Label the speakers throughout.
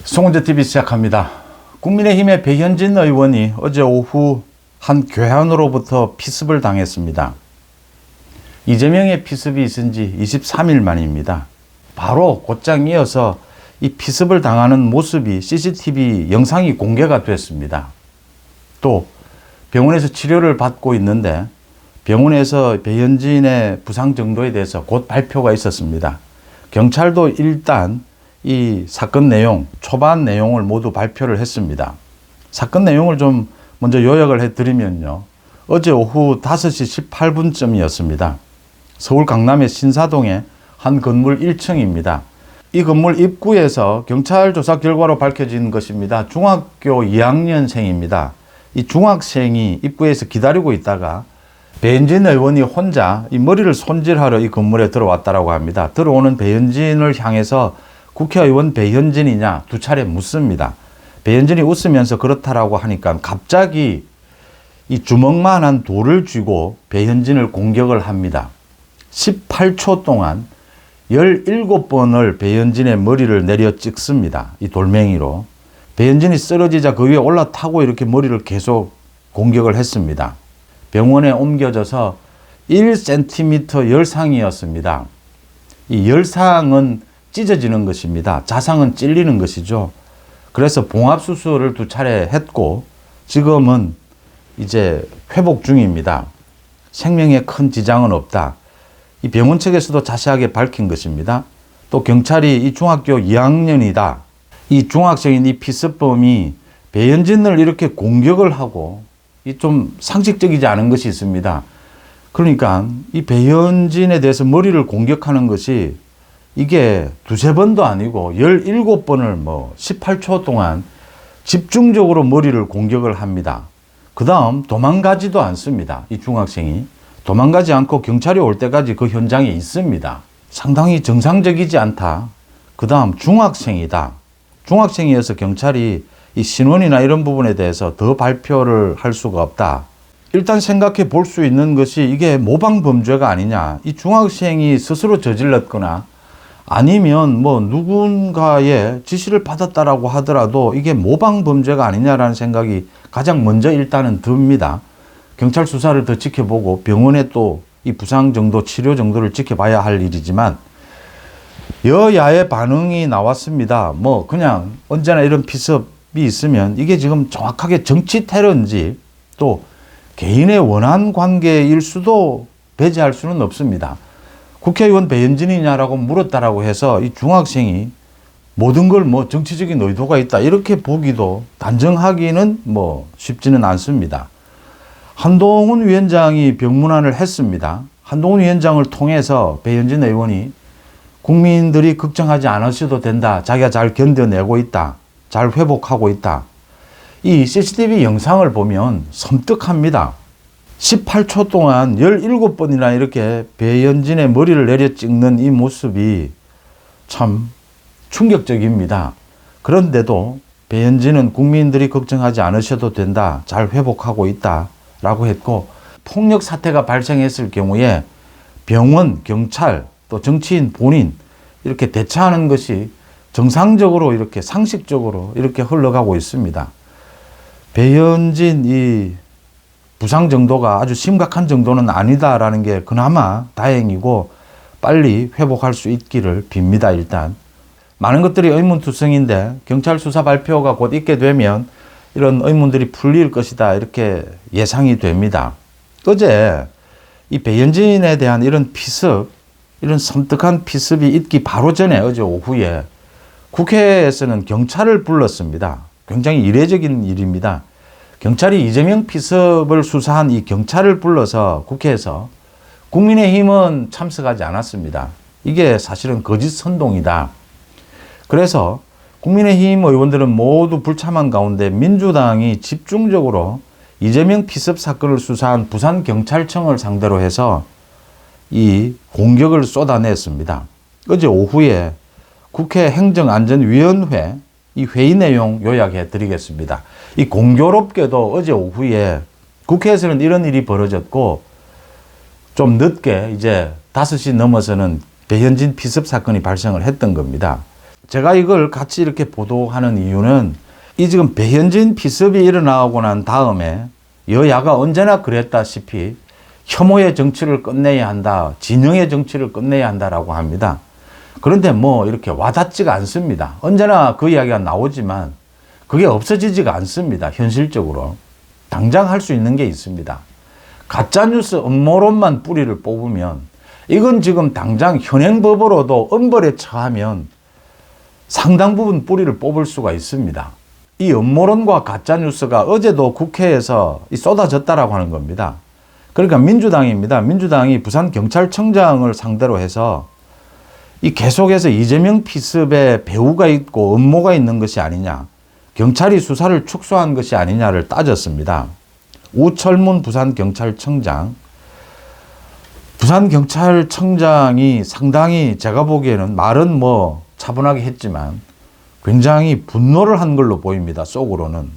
Speaker 1: 송은재TV 시작합니다. 국민의힘의 배현진 의원이 어제 오후 한 교회원으로부터 피습을 당했습니다. 이재명의 피습이 있은 지 23일 만입니다. 바로 곧장 이어서 이 피습을 당하는 모습이 CCTV 영상이 공개가 됐습니다. 또 병원에서 치료를 받고 있는데 병원에서 배현진의 부상 정도에 대해서 곧 발표가 있었습니다. 경찰도 일단 이 사건 내용, 초반 내용을 모두 발표를 했습니다. 사건 내용을 좀 먼저 요약을 해드리면요. 어제 오후 5시 18분쯤이었습니다. 서울 강남의 신사동의 한 건물 1층입니다. 이 건물 입구에서 경찰 조사 결과로 밝혀진 것입니다. 중학교 2학년생입니다. 이 중학생이 입구에서 기다리고 있다가 배현진 의원이 혼자 이 머리를 손질하러 이 건물에 들어왔다고 합니다. 들어오는 배현진을 향해서 국회의원 배현진이냐 두 차례 묻습니다. 배현진이 웃으면서 그렇다라고 하니까 갑자기 이 주먹만한 돌을 쥐고 배현진을 공격을 합니다. 18초 동안 17번을 배현진의 머리를 내려 찍습니다. 이 돌멩이로. 배현진이 쓰러지자 그 위에 올라타고 이렇게 머리를 계속 공격을 했습니다. 병원에 옮겨져서 1cm 열상이었습니다. 이 열상은 찢어지는 것입니다. 자상은 찔리는 것이죠. 그래서 봉합수술을 두 차례 했고 지금은 이제 회복 중입니다. 생명에 큰 지장은 없다. 이 병원 측에서도 자세하게 밝힌 것입니다. 또 경찰이 이 중학교 2학년이다. 이 중학생인 이 피습범이 배현진을 이렇게 공격을 하고 이 좀 상식적이지 않은 것이 있습니다. 그러니까 이 배현진에 대해서 머리를 공격하는 것이 이게 두세 번도 아니고 17번을 18초 동안 집중적으로 머리를 공격을 합니다. 그 다음 도망가지도 않습니다. 이 중학생이. 도망가지 않고 경찰이 올 때까지 그 현장에 있습니다. 상당히 정상적이지 않다. 그 다음 중학생이다. 중학생이어서 경찰이 이 신원이나 이런 부분에 대해서 더 발표를 할 수가 없다. 일단 생각해 볼 수 있는 것이 이게 모방 범죄가 아니냐. 이 중학생이 스스로 저질렀거나 아니면 누군가의 지시를 받았다라고 하더라도 이게 모방 범죄가 아니냐라는 생각이 가장 먼저 일단은 듭니다. 경찰 수사를 더 지켜보고 병원에 또 이 부상 정도, 치료 정도를 지켜봐야 할 일이지만 여야의 반응이 나왔습니다. 그냥 언제나 이런 피습이 있으면 이게 지금 정확하게 정치 테러인지 또 개인의 원한 관계일 수도 배제할 수는 없습니다. 국회의원 배현진이냐라고 물었다라고 해서 이 중학생이 모든 걸 정치적인 의도가 있다 이렇게 보기도 단정하기는 쉽지는 않습니다. 한동훈 위원장이 병문안을 했습니다. 한동훈 위원장을 통해서 배현진 의원이 국민들이 걱정하지 않으셔도 된다. 자기가 잘 견뎌내고 있다. 잘 회복하고 있다. 이 CCTV 영상을 보면 섬뜩합니다. 18초 동안 17번이나 이렇게 배현진의 머리를 내려 찍는 이 모습이 참 충격적입니다. 그런데도 배현진은 국민들이 걱정하지 않으셔도 된다. 잘 회복하고 있다. 라고 했고 폭력 사태가 발생했을 경우에 병원, 경찰, 또 정치인 본인 이렇게 대처하는 것이 정상적으로 이렇게 상식적으로 이렇게 흘러가고 있습니다. 배현진 이 부상 정도가 아주 심각한 정도는 아니다라는 게 그나마 다행이고 빨리 회복할 수 있기를 빕니다. 일단 많은 것들이 의문투성인데 경찰 수사 발표가 곧 있게 되면 이런 의문들이 풀릴 것이다 이렇게 예상이 됩니다. 어제 이 배현진에 대한 이런 피습, 이런 섬뜩한 피습이 있기 바로 전에 어제 오후에 국회에서는 경찰을 불렀습니다. 굉장히 이례적인 일입니다. 경찰이 이재명 피습을 수사한 이 경찰을 불러서 국회에서 국민의힘은 참석하지 않았습니다. 이게 사실은 거짓 선동이다. 그래서 국민의힘 의원들은 모두 불참한 가운데 민주당이 집중적으로 이재명 피습 사건을 수사한 부산경찰청을 상대로 해서 이 공격을 쏟아냈습니다. 어제 오후에 국회 행정안전위원회 이 회의 내용 요약해 드리겠습니다. 이 공교롭게도 어제 오후에 국회에서는 이런 일이 벌어졌고 좀 늦게 이제 5시 넘어서는 배현진 피습 사건이 발생을 했던 겁니다. 제가 이걸 같이 이렇게 보도하는 이유는 이 지금 배현진 피습이 일어나고 난 다음에 여야가 언제나 그랬다시피 혐오의 정치를 끝내야 한다, 진영의 정치를 끝내야 한다라고 합니다. 그런데 뭐 이렇게 와닿지가 않습니다. 언제나 그 이야기가 나오지만 그게 없어지지가 않습니다. 현실적으로. 당장 할 수 있는 게 있습니다. 가짜뉴스 음모론만 뿌리를 뽑으면 이건 지금 당장 현행법으로도 엄벌에 처하면 상당 부분 뿌리를 뽑을 수가 있습니다. 이 음모론과 가짜뉴스가 어제도 국회에서 쏟아졌다라고 하는 겁니다. 그러니까 민주당입니다. 민주당이 부산경찰청장을 상대로 해서 이 계속해서 이재명 피습에 배후가 있고 음모가 있는 것이 아니냐, 경찰이 수사를 축소한 것이 아니냐를 따졌습니다. 우철문 부산경찰청장. 부산경찰청장이 상당히 제가 보기에는 말은 뭐 차분하게 했지만 굉장히 분노를 한 걸로 보입니다. 속으로는.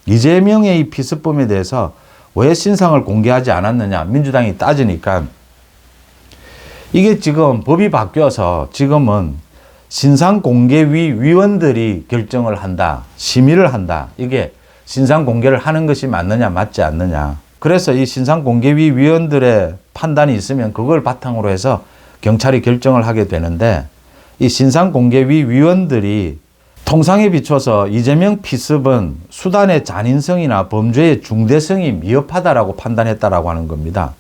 Speaker 1: 이재명의 이 피습범에 대해서 왜 신상을 공개하지 않았느냐 민주당이 따지니까 이게 지금 법이 바뀌어서 지금은 신상공개위 위원들이 결정을 한다, 심의를 한다. 이게 신상공개를 하는 것이 맞느냐 맞지 않느냐. 그래서 이 신상공개위 위원들의 판단이 있으면 그걸 바탕으로 해서 경찰이 결정을 하게 되는데 이 신상공개위 위원들이 통상에 비춰서 이재명 피습은 수단의 잔인성이나 범죄의 중대성이 미흡하다라고 판단했다라고 하는 겁니다.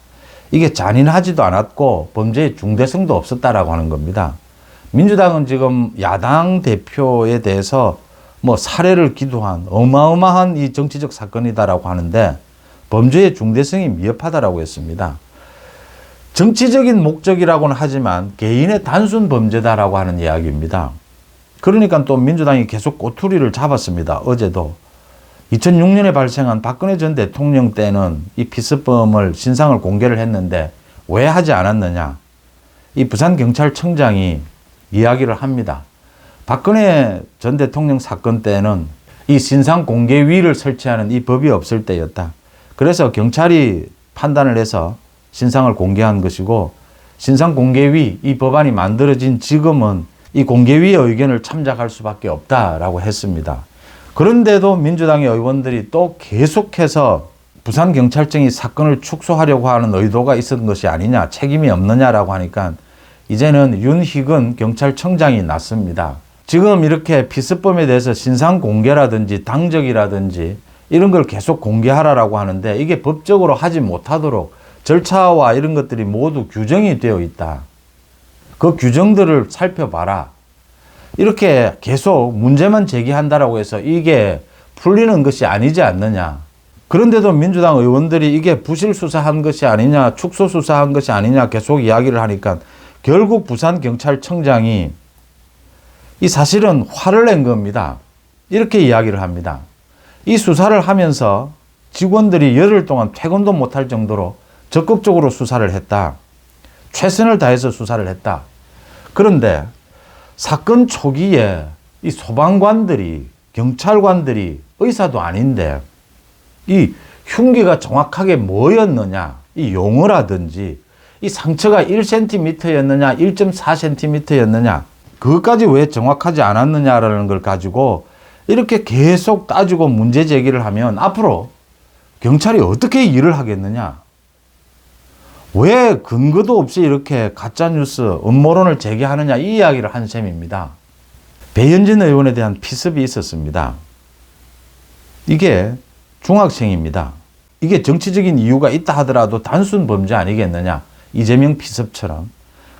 Speaker 1: 이게 잔인하지도 않았고 범죄의 중대성도 없었다라고 하는 겁니다. 민주당은 지금 야당 대표에 대해서 뭐 살해를 기도한 어마어마한 이 정치적 사건이다라고 하는데 범죄의 중대성이 미흡하다라고 했습니다. 정치적인 목적이라고는 하지만 개인의 단순 범죄다라고 하는 이야기입니다. 그러니까 또 민주당이 계속 꼬투리를 잡았습니다. 어제도. 2006년에 발생한 박근혜 전 대통령 때는 이 피습범을 신상을 공개를 했는데 왜 하지 않았느냐. 이 부산경찰청장이 이야기를 합니다. 박근혜 전 대통령 사건 때는 이 신상공개위를 설치하는 이 법이 없을 때였다. 그래서 경찰이 판단을 해서 신상을 공개한 것이고 신상공개위 이 법안이 만들어진 지금은 이 공개위의 의견을 참작할 수밖에 없다라고 했습니다. 그런데도 민주당의 의원들이 또 계속해서 부산경찰청이 사건을 축소하려고 하는 의도가 있었던 것이 아니냐, 책임이 없느냐라고 하니까 이제는 윤희근 경찰청장이 났습니다. 지금 이렇게 피습범에 대해서 신상공개라든지 당적이라든지 이런 걸 계속 공개하라고 하는데 이게 법적으로 하지 못하도록 절차와 이런 것들이 모두 규정이 되어 있다. 그 규정들을 살펴봐라. 이렇게 계속 문제만 제기한다라고 해서 이게 풀리는 것이 아니지 않느냐. 그런데도 민주당 의원들이 이게 부실 수사한 것이 아니냐, 축소 수사한 것이 아니냐 계속 이야기를 하니까 결국 부산경찰청장이 이 사실은 화를 낸 겁니다. 이렇게 이야기를 합니다. 이 수사를 하면서 직원들이 열흘 동안 퇴근도 못할 정도로 적극적으로 수사를 했다. 최선을 다해서 수사를 했다. 그런데 사건 초기에 이 소방관들이, 경찰관들이 의사도 아닌데 이 흉기가 정확하게 뭐였느냐, 이 용어라든지 이 상처가 1cm였느냐, 1.4cm였느냐, 그것까지 왜 정확하지 않았느냐라는 걸 가지고 이렇게 계속 따지고 문제 제기를 하면 앞으로 경찰이 어떻게 일을 하겠느냐? 왜 근거도 없이 이렇게 가짜뉴스, 음모론을 제기하느냐 이 이야기를 한 셈입니다. 배현진 의원에 대한 피습이 있었습니다. 이게 중학생입니다. 이게 정치적인 이유가 있다 하더라도 단순 범죄 아니겠느냐. 이재명 피습처럼.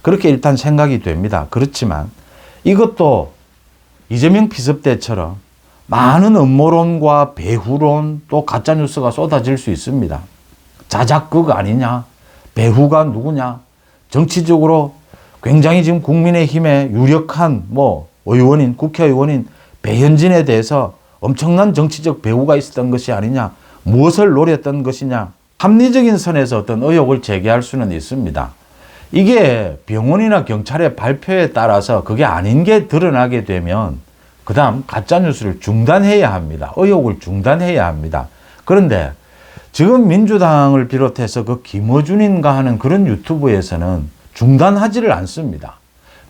Speaker 1: 그렇게 일단 생각이 됩니다. 그렇지만 이것도 이재명 피습 때처럼 많은 음모론과 배후론 또 가짜뉴스가 쏟아질 수 있습니다. 자작극 아니냐? 배후가 누구냐? 정치적으로 굉장히 지금 국민의힘의 유력한 의원인, 국회의원인 배현진에 대해서 엄청난 정치적 배후가 있었던 것이 아니냐? 무엇을 노렸던 것이냐? 합리적인 선에서 어떤 의혹을 제기할 수는 있습니다. 이게 병원이나 경찰의 발표에 따라서 그게 아닌 게 드러나게 되면 그 다음 가짜뉴스를 중단해야 합니다. 의혹을 중단해야 합니다. 그런데 지금 민주당을 비롯해서 그 김어준인가 하는 그런 유튜브에서는 중단하지를 않습니다.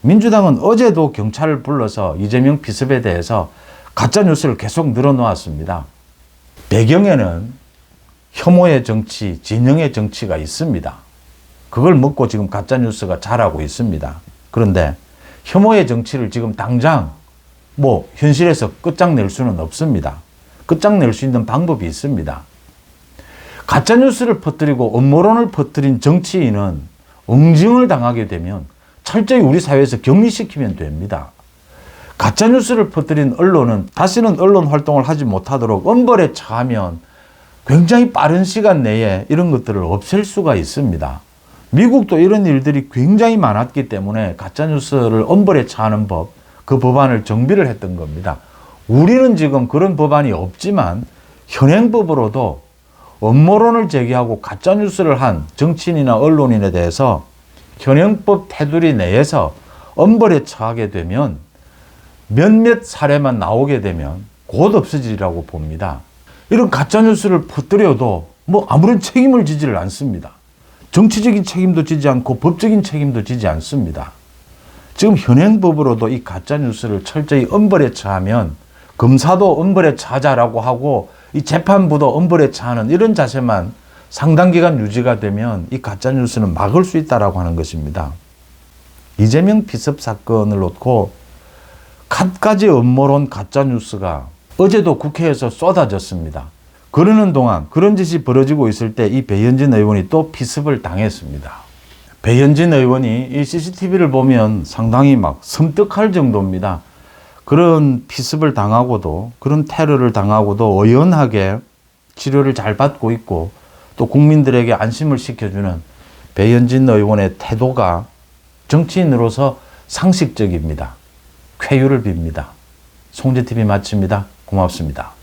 Speaker 1: 민주당은 어제도 경찰을 불러서 이재명 피습에 대해서 가짜뉴스를 계속 늘어놓았습니다. 배경에는 혐오의 정치, 진영의 정치가 있습니다. 그걸 먹고 지금 가짜뉴스가 자라고 있습니다. 그런데 혐오의 정치를 지금 당장 현실에서 끝장낼 수는 없습니다. 끝장낼 수 있는 방법이 있습니다. 가짜뉴스를 퍼뜨리고 음모론을 퍼뜨린 정치인은 응징을 당하게 되면 철저히 우리 사회에서 격리시키면 됩니다. 가짜뉴스를 퍼뜨린 언론은 다시는 언론 활동을 하지 못하도록 엄벌에 처하면 굉장히 빠른 시간 내에 이런 것들을 없앨 수가 있습니다. 미국도 이런 일들이 굉장히 많았기 때문에 가짜뉴스를 엄벌에 처하는 법, 그 법안을 정비를 했던 겁니다. 우리는 지금 그런 법안이 없지만 현행법으로도 음모론을 제기하고 가짜뉴스를 한 정치인이나 언론인에 대해서 현행법 테두리 내에서 엄벌에 처하게 되면 몇몇 사례만 나오게 되면 곧 없어지리라고 봅니다. 이런 가짜뉴스를 퍼뜨려도 아무런 책임을 지지를 않습니다. 정치적인 책임도 지지 않고 법적인 책임도 지지 않습니다. 지금 현행법으로도 이 가짜뉴스를 철저히 엄벌에 처하면 검사도 엄벌에 처하자라고 하고 이 재판부도 엄벌에 처하는 이런 자세만 상당 기간 유지가 되면 이 가짜뉴스는 막을 수 있다라고 하는 것입니다. 이재명 피습 사건을 놓고 갖가지 음모론 가짜뉴스가 어제도 국회에서 쏟아졌습니다. 그러는 동안 그런 짓이 벌어지고 있을 때 이 배현진 의원이 또 피습을 당했습니다. 배현진 의원이 이 CCTV를 보면 상당히 섬뜩할 정도입니다. 그런 피습을 당하고도 그런 테러를 당하고도 의연하게 치료를 잘 받고 있고 또 국민들에게 안심을 시켜주는 배현진 의원의 태도가 정치인으로서 상식적입니다. 쾌유를 빕니다. 송재TV 마칩니다. 고맙습니다.